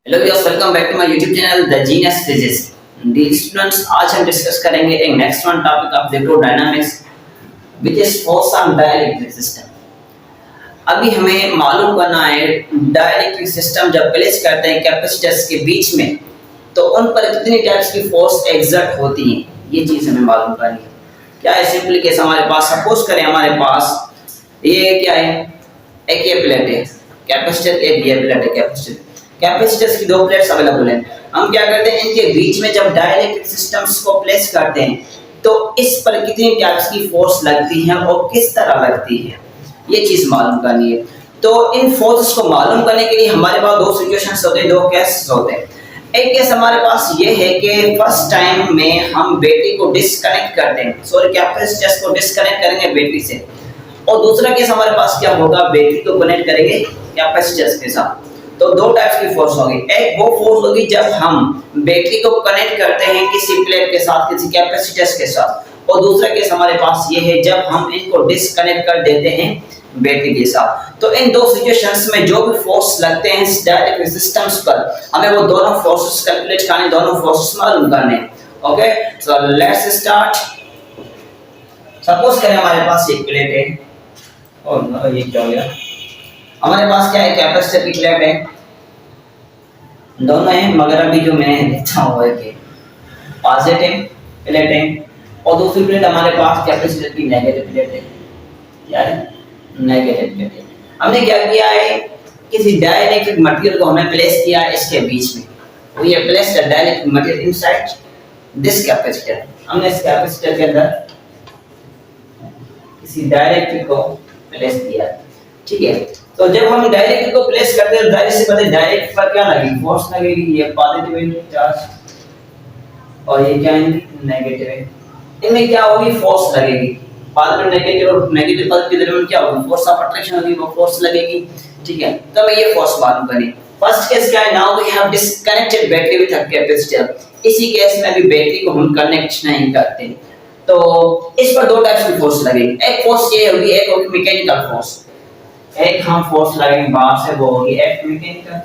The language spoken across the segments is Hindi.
Hello viewers, welcome back to my YouTube channel the genius physics. Dear students, आज हम डिस्कस करेंगे एक next one topic of electrodynamics which is force on dielectric system. अभी हमें मालूम करना है डाइलेक्ट्रिक सिस्टम जब प्लेस करते हैं कैपेसिटर्स के बीच में तो उन पर कितनी टाइप्स की फोर्स एग्जर्ट होती है, ये चीज हमें मालूम करनी है। क्या है सिंपली केस, हमारे पास सपोज करें हमारे पास ये क्या है, एक ये प्लेट है कैपेसिटर, एक ये प्लेट है कैपेसिटर। कैपेसिटर्स की दो प्लेट्स अवेलेबल हैं। हम क्या करते हैं, इनके बीच में जब डाइलेक्ट्रिक सिस्टम्स को प्लेस करते हैं तो इस पर कितनी टाइप्स की फोर्स लगती है और किस तरह लगती है, ये चीज मालूम करनी है। तो इन फोर्सेस को मालूम करने के लिए हमारे पास दो सिचुएशंस होते हैं, दो केसेस होते हैं। एक केस हमारे पास ये है कि फर्स्ट टाइम में हम बैटरी को डिस्कनेक्ट करते हैं, सॉरी कैपेसिटर्स को डिस्कनेक्ट करेंगे बैटरी से, और दूसरा केस हमारे पास क्या होगा, बैटरी को कनेक्ट करेंगे कैपेसिटर्स के साथ। तो दो टाइप्स की फोर्स होगी। एक वो फोर्स होगी जब हम बैटरी को कनेक्ट करते हैं किसी प्लेट के साथ, किसी कैपेसिटर्स के साथ, और दूसरा केस हमारे पास ये है जब हम इनको डिस्कनेक्ट कर देते हैं बैटरी के साथ। तो इन दो सिचुएशंस में जो भी फोर्स लगते हैं डाइलेक्ट्रिक सिस्टम्स पर, हमें वो दोनों फोर्सेस कैलकुलेट करने, दोनों फोर्सेस मालूम करने। Okay, so let's start. Suppose करें हमारे पास एक प्लेट है और ये क्या हो गया, हमारे पास क्या है, कैपेसिटर की प्लेट है, दोनों हैं, मगर अभी जो मैं लिखता हूँ है कि पॉजिटिव प्लेट है और दूसरी प्लेट हमारे पास कैपेसिटर की नेगेटिव प्लेट है। क्या है, नेगेटिव प्लेट है। हमने क्या किया है, किसी डाइलेक्ट्रिक मटेरियल को हमने प्लेस किया है इसके बीच में। We have placed the dielectric material inside this capacitor. हमने इस कैपेसिटर के अंदर किसी डाइलेक्ट्रिक को प्लेस किया, ठीक है। तो जब हम डाइलेक्ट्रिक को प्लेस करते हैं, जाहिर सी बात है डाइलेक्ट्रिक पर क्या लगेगी, फोर्स लगेगी। ये पॉजिटिव चार्ज और ये क्या है, नेगेटिव है। इनमें क्या होगी, फोर्स लगेगी। पॉजिटिव नेगेटिव और नेगेटिव पॉजिटिव के दरमियान क्या होगी, फोर्स ऑफ अट्रैक्शन होगी, वो फोर्स लगेगी, ठीक है। तो हमें ये फोर्स मालूम करनी। फर्स्ट केस क्या है, now we have disconnected battery with a capacitor. इसी केस में अभी बैटरी को हम कनेक्ट नहीं करते, तो इस पर दो टाइप्स की फोर्स लगेगी। एक फोर्स ये होगी, एक होगी मैकेनिकल फोर्स। एक हम फोर्स लगाएंगे बाहर से, वो होगी एफ मैकेनिकल,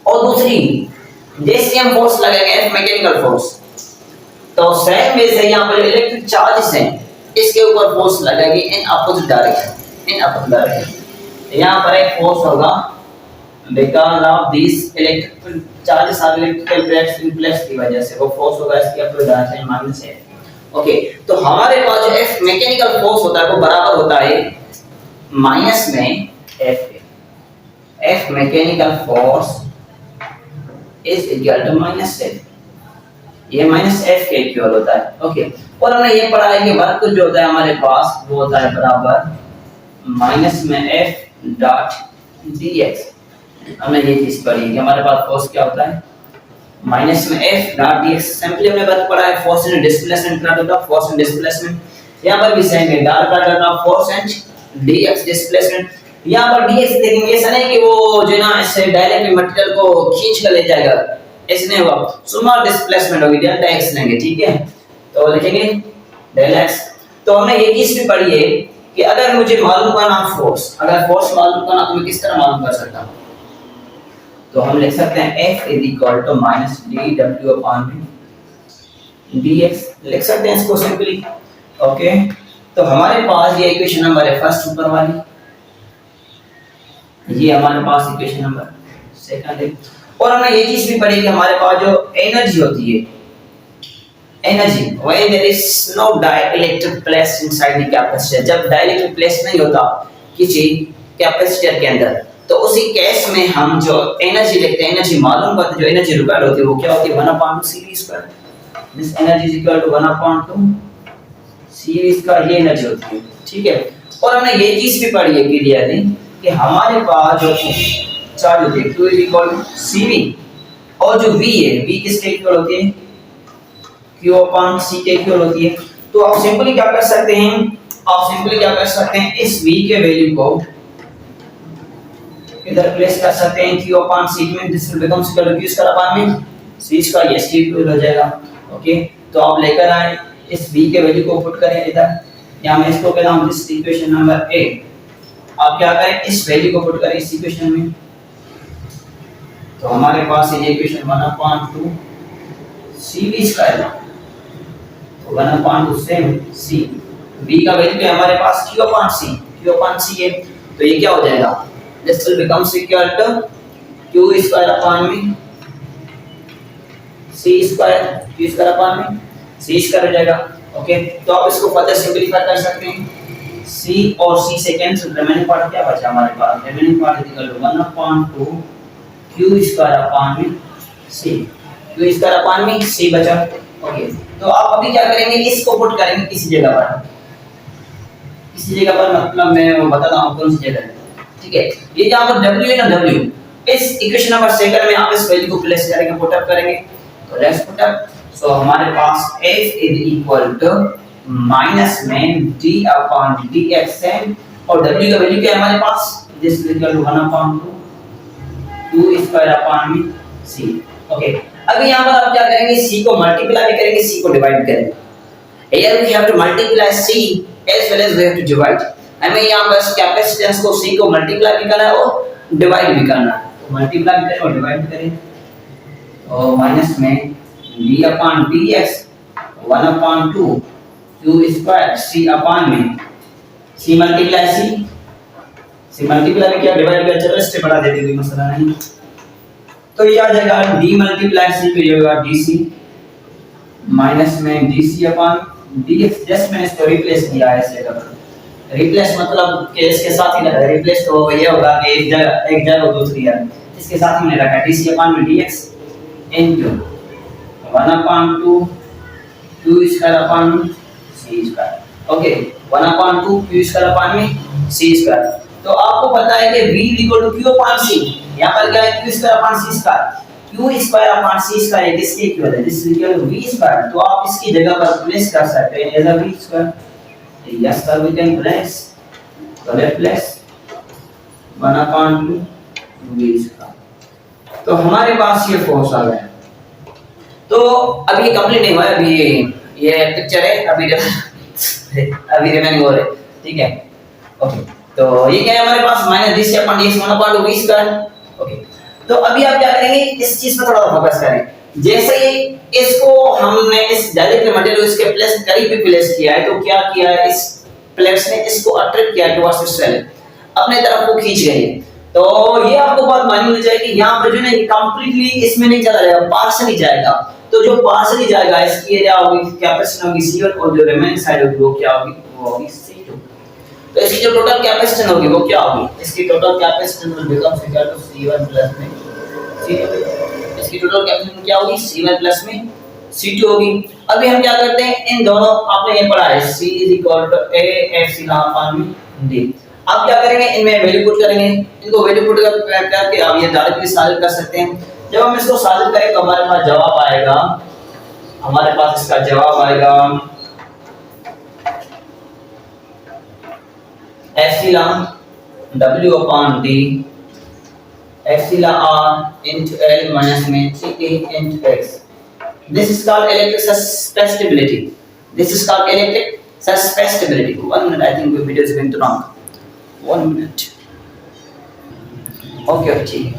और दूसरी जैसे हम फोर्स लगाएंगे एफ मैकेनिकल फोर्स, तो सेम वे से यहां पर इलेक्ट्रिक चार्जेस हैं, इसके ऊपर फोर्स लगेगी in opposite direction, in opposite direction. यहां पर एक फोर्स होगा because of this electric charges are electrical plates इन प्लेट्स की वजह से, वो फोर्स होगा इसके अपोजिट डायरेक्शन माइनस है। ओके, तो हमारे पास जो एफ मैकेनिकल फोर्स होता है वो बराबर होता है माइनस में F mechanical force is equal to minus F. ये माइनस एफ के इक्वल होता है। ओके, और हमने ये पढ़ा है कि वर्क जो होता है हमारे पास वो होता है बराबर माइनस में एफ डॉट डीएक्स। हमने ये चीज पढ़ी है कि हमारे पास फोर्स क्या होता है, माइनस में एफ डॉट डीएक्स। सिंपली हमने वर्क पढ़ा है, फोर्स एंड डिस्प्लेसमेंट का होता है, फोर्स एंड डिस्प्लेसमेंट। यहां पर भी सेम है, डॉट का होता है फोर्स एंड dx डिस्प्लेसमेंट। यहां पर dx देखेंगे, ऐसा नहीं कि वो जो ना ऐसे डायरेक्टली मटेरियल को खींच कर ले जाएगा, ऐसे नहीं होगा। सुमा डिस्प्लेसमेंट होगी, डेल्टा x लेंगे, ठीक है। तो लिखेंगे डेल्टा x। तो हमने ये चीज भी पढ़ी है कि अगर मुझे मालूम करना फोर्स, अगर फोर्स मालूम करना तो मैं किस तरह मालूम कर सकता हूं, तो हम लिख सकते हैं f dw/dx लिख सकते हैं इसको सिंपली। ओके, तो हमारे पास ये इक्वेशन नंबर है फर्स्ट ऊपर वाली, ये हमारे पास इक्वेशन नंबर सेकंड है। और हमने ये चीज भी पढ़ी कि हमारे पास जो एनर्जी होती है, energy when there is no dielectric place inside the capacitor, जब डाइलेक्ट्रिक प्लेस नहीं होता किसी कैपेसिटर के अंदर, तो उसी केस में हम जो एनर्जी लिखते हैं, एनर्जी मालूम करते हैं, जो एनर्जी रिक्वायर्ड होती है वो क्या होती है, 1/2 cv²। This energy is equal to 1/2 series का ये एनर्जी होती है, ठीक है। और हमने ये चीज भी पढ़ी है क्लियरली कि हमारे पास जो चार्ज होती है Q is equal to CV, और जो V है, V किसके इक्वल होती है, Q/C के इक्वल होती है। तो आप सिंपली क्या कर सकते हैं, आप सिंपली क्या कर सकते हैं, इस V के वैल्यू को इधर प्लेस कर सकते हैं Q/C में, this will become equal to Q square upon में C स्क्वायर, ये C इक्वल हो जाएगा। ओके, तो आप लेकर आए इस v के वैल्यू को पुट करें इधर, या मैं इसको कहता हूं दिस इक्वेशन नंबर 8। आप क्या करें, इस वैल्यू को पुट करें इस इक्वेशन में, तो हमारे पास ये इक्वेशन 1/2 सी बी स्क्वायर, तो 1/2 सेम सी, बी का वैल्यू है हमारे पास q/c है, तो ये क्या हो जाएगा, this will becomes equal to q square upon में C square, q square upon में सी स्क्वायर हो जाएगा। ओके, तो आप इसको फर्दर सिंपलीफाई कर सकते हैं, c और c से कैंसिल, रिमेनिंग पार्ट क्या बचा हमारे पास, remaining part equal to 1/2 q square upon में c, q स्क्वायर अपॉन में c बचा। ओके, तो आप अभी क्या करेंगे, इसको पुट करेंगे किसी जगह पर, मतलब मैं वो बताता हूँ कौन सी जगह है। ठीक है, ये जहाँ पर w है ना, w इस इक्वेशन नंबर सेकंड में आप इस वैल्यू को प्लेस करेंगे, पुट अप करेंगे, तो लेट्स पुट अप। सो हमारे पास f is equal to minus में d अपॉन dx है, और w का वैल्यू क्या है हमारे पास, this is equal to 1/2 2 square upon में c। ओके, अभी यहाँ पर आप क्या करेंगे, c को मल्टीप्लाई भी करेंगे, c को डिवाइड करेंगे। Here we have to multiply c as well as we have to divide। हमें यहाँ पर कैपेसिटेंस को c को मल्टीप्लाई भी करना है और डिवाइड भी करना है, तो मल्टीप्लाई भी करें और डिवाइड भी करें, तो माइनस में d upon dx 1/2 q square c upon में c मल्टीप्लाई में क्या डिवाइड कर, चलो इससे बड़ा दे देंगे, मसला नहीं। तो ये आ जाएगा d मल्टीप्लाई c पे होगा dc माइनस में dc अपॉन dx, जस्ट मैंने इसको रिप्लेस किया है, ऐसे कर रिप्लेस मतलब कि इसके साथ ही लगा, रिप्लेस तो ये होगा कि एक जगह और दूसरी जगह, इसके साथ ही मैंने रखा dc अपॉन में dx into 1/2 q square upon में c square. Okay, 1/2 q square upon में c स्क्वायर। तो आपको पता है कि v equal to q upon c, यहां पर क्या है q square upon c square, q square upon c square किसके इक्वल है, this is equal to v square. तो आप इसकी जगह पर प्लेस कर सकते हैं as a v square, yes sir we can place, तो लेट प्लेस 1/2 v स्क्वायर। तो हमारे पास ये फोर्स आ गया। तो अभी ये कंप्लीट नहीं हुआ है, अभी ये पिक्चर है, अभी रिमेनिंग हो रहा है। ठीक है, ओके, तो ये क्या है हमारे पास minus dc upon dx 1/2 v square. Okay, तो अभी आप क्या करेंगे, इस चीज पर थोड़ा फोकस करें। जैसे ही इसको हमने इस डायरेक्ट मटेरियल इसके प्लेस करीब भी प्लेस किया है, तो क्या किया है, इस प्लेट्स ने इसको अट्रैक्ट किया टुवर्ड्स इट्स सेल, अपने तरफ को खींच गई। तो ये आपको बात मालूम हो जाएगी, यहां पर जो है कंप्लीटली इसमें नहीं चला जाएगा, पार्शियली जाएगा। तो जो पार्शियली जाएगा इसकी एरिया होगी, कैपेसिटी होगी c1, और जो रिमेनिंग साइड होगी वो क्या होगी, वो होगी c2। तो इसकी जो टोटल कैपेसिटी होगी वो क्या होगी, इसकी total capacity will become equal to c1 plus में c2। इसकी टोटल कैपेसिटी क्या होगी, c1 प्लस में c2 होगी। अभी हम क्या करते हैं, इन दोनों आपने ये पढ़ा है c is equal to a epsilon upon d। आप क्या करेंगे, इनमें वैल्यू पुट करेंगे, इनको वैल्यू पुट करके आप ये डायरेक्टली सॉल्व कर सकते हैं। जब हम इसको सॉल्व करें तो हमारे पास जवाब आएगा, हमारे पास इसका जवाब आएगा epsilon w upon d epsilon r into l minus में c into x। This is called electric susceptibility. This is called electric susceptibility. 1 minute, I think the video is going to wrong. 1 minute. Okay, ठीक है।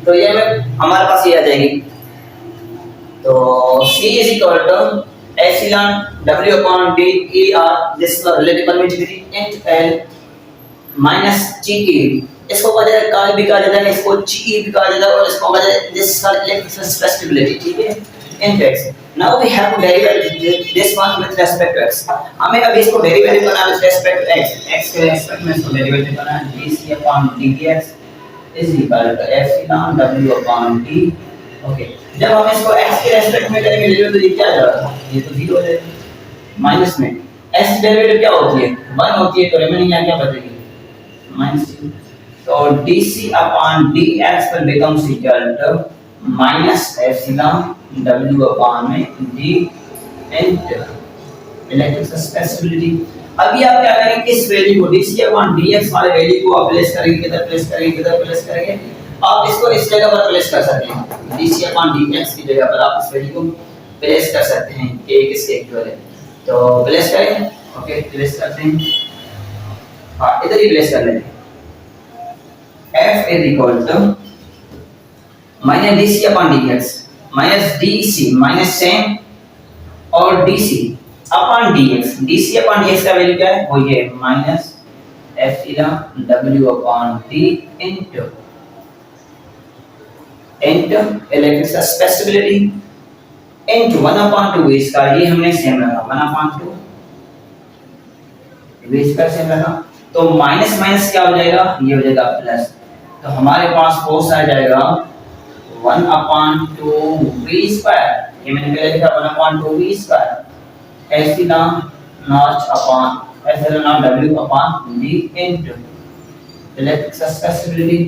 तो ये हमारे पास ये आ जाएगी, तो c is equal to epsilon w upon d e r, this is the relative permittivity, into l minus g e, इसको कहा जाता है काल भी कहा जाता है, इसको g e भी कहा जाता है, और इसको कहा जाता है this is called electric susceptibility। ठीक है, into x। Now we have to derive this one with respect to x। हमें अब इसको डेरिवेटिव करना है with respect to x, x के रेस्पेक्ट में इसको डेरिवेटिव करना है, dc upon dx is equal to epsilon w upon d। Okay, जब हम इसको x के रेस्पेक्ट में करेंगे डेरिवेटिव, तो ये क्या आ जाएगा, ये तो 0 हो जाएगा। माइनस में x की डेरिवेटिव क्या होती है, 1 होती है, तो रिमेनिंग क्या बचेगी, -2। तो dc upon dx will become equal to minus epsilon w upon में d into electric susceptibility। अभी आप क्या करेंगे, इस वैल्यू को dc upon dx वाले वैल्यू को आप प्लेस करेंगे, किधर प्लेस करेंगे, किधर प्लेस करेंगे, आप इसको इस जगह पर प्लेस कर सकते हैं, dc upon dx की जगह पर आप इस वैल्यू को प्लेस कर सकते हैं, a किसके इक्वल है, तो प्लेस करें। ओके, प्लेस करते हैं, हाँ इधर ही प्लेस कर लेंगे, f is equal to minus D C upon D X, minus D C minus same और D C upon D X. D C upon D X का वैल्यू क्या है, वो ये minus epsilon W upon D into electric susceptibility into 1 upon 2 V square. ये हमने सेम रखा 1 अपॉन 2 वी स्क्वायर सेम रखा। तो माइनस माइनस क्या हो जाएगा, ये हो जाएगा प्लस। तो हमारे पास फोर्स आ जाएगा 1 अपॉन 2 वी स्क्वायर। ये मैंने पहले लिखा 1 upon 2 V square epsilon naught upon epsilon naught W upon D into electric susceptibility.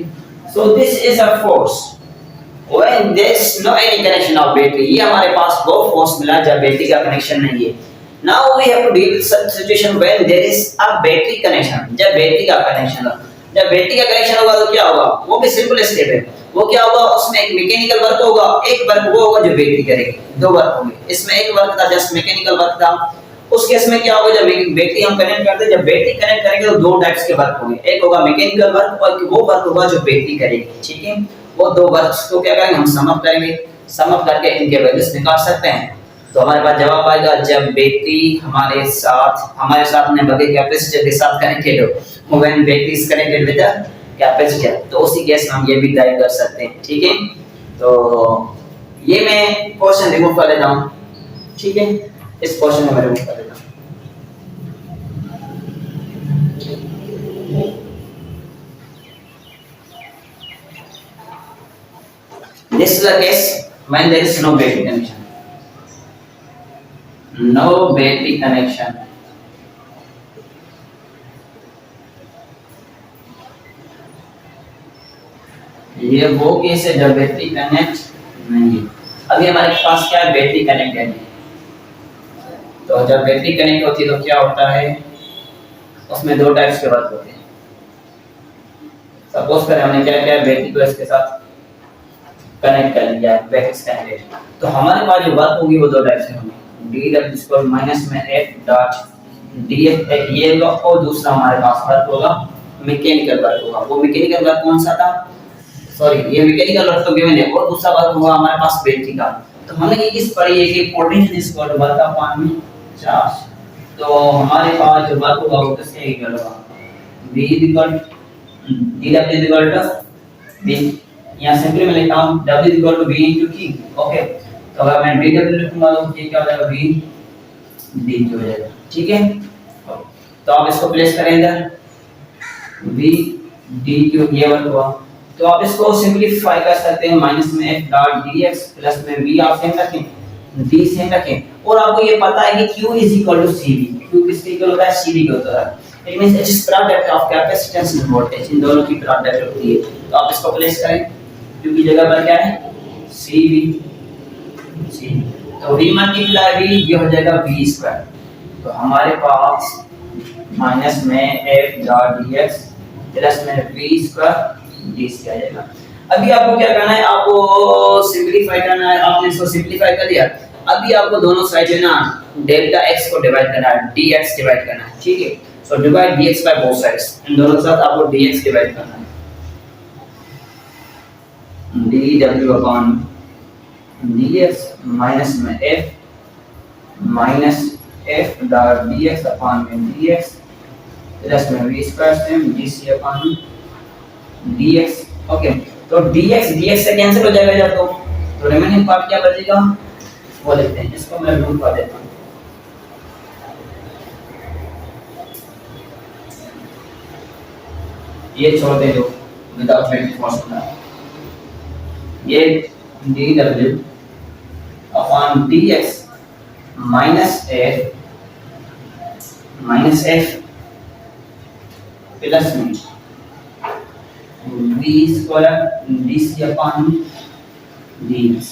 So this is a force when there is no any connection of battery। ये हमारे पास वो फोर्स मिला जब बैटरी का कनेक्शन नहीं है। now we have to deal with such situation when there is a battery connection। जब बैटरी का कनेक्शन हो, जब बैटरी का कनेक्शन होगा तो क्या होगा, वो भी सिंपल स्टेप है। वो क्या होगा, उसमें एक मैकेनिकल वर्क होगा, एक वर्क वो होगा जो बैटरी करेगी। दो वर्क होंगे, इसमें एक वर्क था जस्ट मैकेनिकल वर्क था। उस केस में क्या होगा, जब बैटरी हम कनेक्ट करते हैं, जब बैटरी कनेक्ट करेंगे तो दो टाइप्स के वर्क होंगे, एक होगा मैकेनिकल वर्क और वो वर्क होगा जो बैटरी करेगी। ठीक है, वो दो वर्क्स को क्या करेंगे, हम सम अप करेंगे, सम अप करके इनके वैल्यूज निकाल सकते हैं। तो हमारे पास जवाब आएगा जब बैटरी हमारे साथ में बगैर कैपेसिटर के साथ कनेक्टेड हो, when battery is connected with the capacitor. तो उसी केस में हम ये भी ड्राइव कर सकते हैं। ठीक है, तो ये मैं क्वेश्चन रिमूव कर लेता हूं। ठीक है, इस क्वेश्चन को मैं रिमूव कर लेता हूं। This is the case when there is no battery connection. No battery connection. ये वो केस है जब बैटरी कनेक्ट नहीं है। अभी हमारे पास क्या है, बैटरी कनेक्टेड है। तो जब बैटरी कनेक्ट होती है तो क्या होता है, उसमें दो टाइप्स के वर्क होते हैं। सपोज करें हमने क्या किया, बैटरी को इसके साथ कनेक्ट कर लिया है, बैटरी कनेक्टेड। तो हमारे पास जो वर्क होगी वो दो टाइप से होंगी, डी डब्ल्यू स्क्वायर माइनस में एफ डॉट डी एफ, एक ये होगा और दूसरा हमारे पास वर्क होगा मैकेनिकल वर्क होगा। वो मैकेनिकल वर्क कौन सा था, सॉरी ये मैकेनिकल वर्क तो गिवन है, और दूसरा वर्क होगा हमारे पास बैटरी का। तो हमने ये किस पढ़ी है कि potential is equal to work upon में चार्ज। तो हमारे पास जो वर्क होगा वो किसके इक्वल होगा, v equal D W equal to v, यहाँ सिंपली मैं लिखता हूँ W equal to V into Q। Okay, तो अगर मैं dW लिखूंगा तो ये क्या हो जाएगा, V dt हो जाएगा। ठीक है, तो आप इसको प्लेस करें इधर, V dQ ये वर्क हुआ। तो आप इसको सिंपलीफाई कर सकते हैं, माइनस में f डॉट dx प्लस में V आप सेम रखें, D सेम रखें, और आपको ये पता है कि Q is equal to CV। Q किसके इक्वल होता है, CV के होता है। It means it is product of capacitance and voltage, इन दोनों की प्रोडक्ट होती है। तो आप इसको प्लेस करें, Q की जगह पर क्या है, CV। तो V मल्टीप्लाई V ये हो जाएगा V स्क्वायर। तो हमारे पास माइनस में f डॉट dx प्लस में V स्क्वायर dc आ जाएगा। अभी आपको क्या करना है, आपको सिंपलीफाई करना है। आपने इसको सिंपलीफाई कर दिया, अभी आपको दोनों साइड जो है ना डेल्टा x को डिवाइड करना है, dx डिवाइड करना है। ठीक है, so divide dx by both sides, इन दोनों के साथ आपको dx डिवाइड करना है। dw अपॉन dx माइनस में f minus f dot dx upon में dx प्लस में v square same dc upon dx। Okay, तो dx से कैंसिल हो जाएगा जब, तो रिमेनिंग पार्ट क्या बचेगा वो लिखते हैं, इसको मैं रूट कर देता हूँ। ये छोड़ दे दो विदाउट वेटिंग फॉर्मूला, ये dw upon dx minus f plus में v square dc upon dx,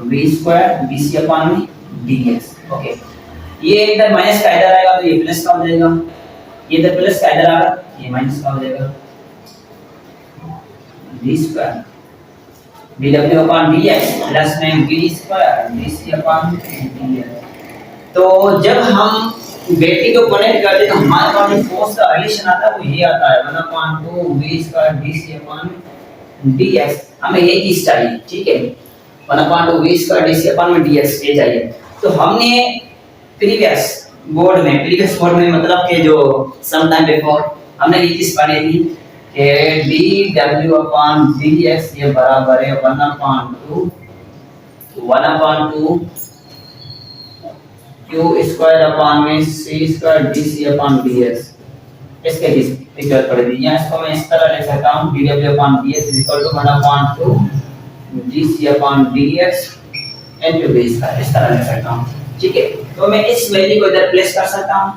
v square dc upon dx। Okay, ये इधर माइनस का इधर आएगा तो ये प्लस का हो जाएगा, ये इधर प्लस का इधर आएगा ये माइनस का हो जाएगा, v square dw upon dx plus में v square dc upon dx। तो जब हम बैटरी को कनेक्ट करते हैं तो हमारे पास जो फोर्स का रिलेशन आता है वो ये आता है 1/2 v square dc upon dx, हमें ये चीज चाहिए, ठीक है, 1/2 v स्क्वायर dc अपॉन में dx ये चाहिए। तो हमने प्रीवियस बोर्ड में मतलब कि जो सम टाइम बिफोर हमने ये चीज पढ़ी थी कि dw अपॉन dx ये बराबर है 1/2 q स्क्वायर अपॉन में c square dc upon dx। इसके जरूरत पड़ेगी, यहाँ इसको मैं इस तरह लिख सकता हूँ dw upon dx is equal to 1/2 dc upon dx into v square, इस तरह लिख सकता हूँ, ठीक है। तो मैं इस वैल्यू को इधर प्लेस कर सकता हूँ,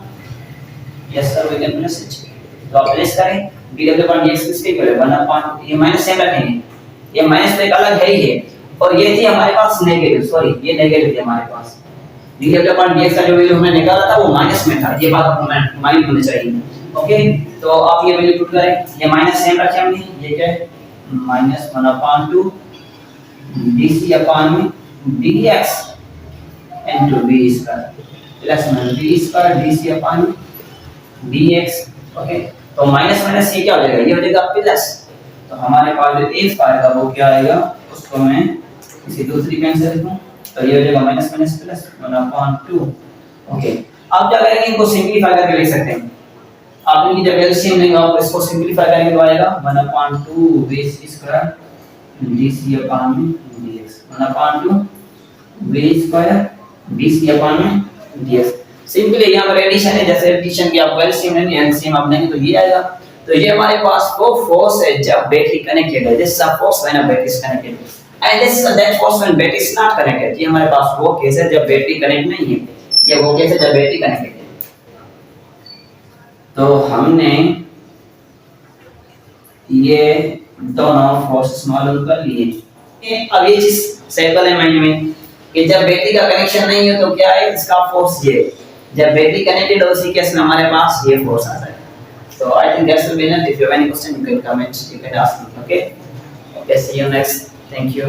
yes sir we can place it. तो आप प्लेस करें dw अपॉन dx किसके इक्वल है 1/, ये माइनस साइन रखेंगे, ये माइनस तो एक अलग है ही है, और ये थी हमारे पास नेगेटिव, सॉरी ये नेगेटिव थी हमारे पास, dw अपॉन dx का जो वैल्यू हमने निकाला था वो माइनस में था, ये बात आपको माइंड होनी चाहिए, ओके। तो आप ये वैल्यू पुट करें, ये माइनस साइन रखे हमने, ये क्या है -1/2 dc अपॉन में dx into v square plus v square dc upon dx, okay. तो माइनस माइनस ये क्या हो जाएगा, ये हो जाएगा प्लस, तो हमारे पास जो a स्क्वायर का वो क्या आएगा, उसको मैं किसी दूसरी पेन से लिखूं, तो ये हो जाएगा माइनस माइनस प्लस 1/2, ओके। आप क्या करेंगे, इनको सिंपलीफाई करके लिख सकते हैं, आप इनकी जब एलसीएम लेंगे आप इसको सिंपलीफाई करेंगे तो आएगा 1/2 v square dc upon dx, 1/2 v square dc upon dx। Simply यहां पर एडिशन है, जैसे एडिशन की आप एलसीएम लेंगे, एलसीएम आप लेंगे तो ये आएगा। तो ये हमारे पास वो फोर्स है जब बैटरी कनेक्टेड है, this is a force when a battery is connected and this is that force when battery is not connected. ये हमारे पास वो केस है जब बैटरी कनेक्ट नहीं है, ये वो केस है जब बैटरी कनेक्टेड है। तो हमने ये दोनों फोर्सेस मालूम कर लिए। अब ये चीज सिंपल है माइंड में कि जब बैटरी का कनेक्शन नहीं है तो क्या है इसका फोर्स, ये जब बैटरी कनेक्टेड हो उसी केस में हमारे पास ये फोर्स आता है। So I think that's will be enough. If you have any question, you can comment, you can ask me. Okay. Okay. See you next. Thank you.